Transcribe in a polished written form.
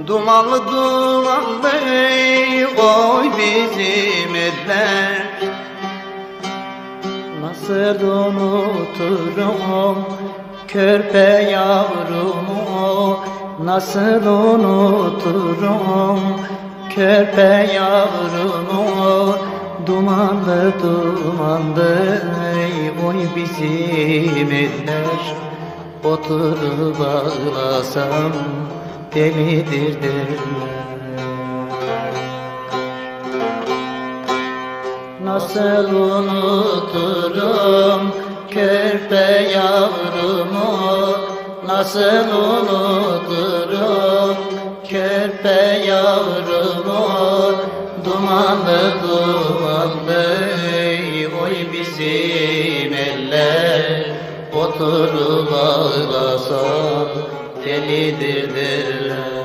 Dumanlı dumanlı oy bizim eller. Nasıl unuturum körpe yavrumu, nasıl unuturum körpe yavrumu. Dumanlı dumanlı oy bizim eller. Oturup ağlasam delidir derler. Nasıl unuturum körpe yavrumu, nasıl unuturum körpe yavrumu. Dumanlı dumanlı oy bizim eller. Oturup ağlasam delidir derler.